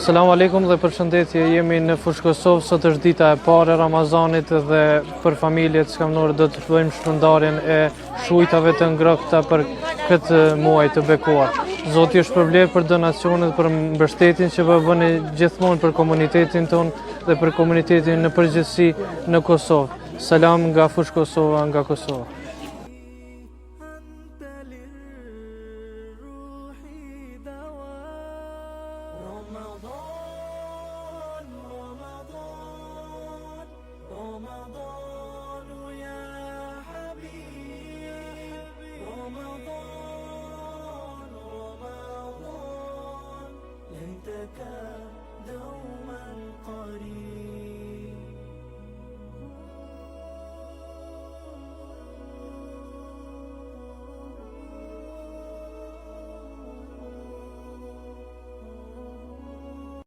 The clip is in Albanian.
Selam aleikum dhe përshëndetje, jemi në Fushë Kosovë, sot është dita e parë e Ramazanit dhe për familjet skamnore do të bëjmë shpërndarjen e shujtave të ngrohta për këtë muaj të bekuar. Zoti është përblyer për donacionet, për mbështetjen që bëni gjithmonë për komunitetin tonë dhe për komunitetin në përgjithësi në Kosovë. Selam nga Fushë Kosova, nga Kosova. دوما قريب